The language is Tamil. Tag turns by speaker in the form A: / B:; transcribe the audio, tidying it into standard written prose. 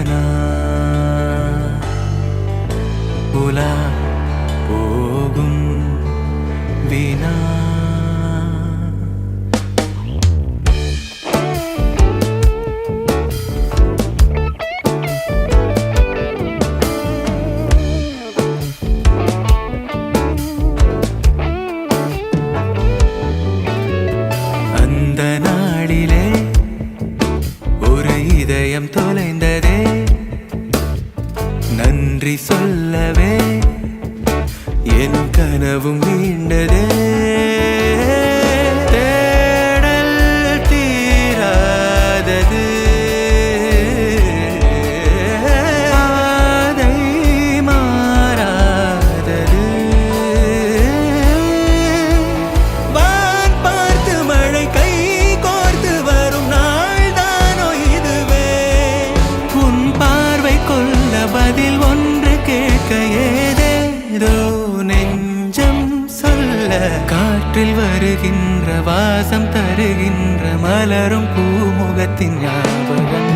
A: கனா உலா போகும் வினா அந்த நாளிலே ஒரு இதயம் தொலைந்ததே நன்றி சொல்லவே என் கனவும் மீண்டதே தேடல் தீராதது பாதை மாறாதது வான் பார்த்து மழை கை கோர்த்து வரும் நாள் தானோ இதுவே உன் பார்வை கொள்ள பதில் ஒன்று கேட்க ஏதேதோ நெஞ்சம் சொல்ல காற்றில் வருகின்ற வாசம் தருகின்ற மலரும் பூமுகத்தின் ஞாபகம்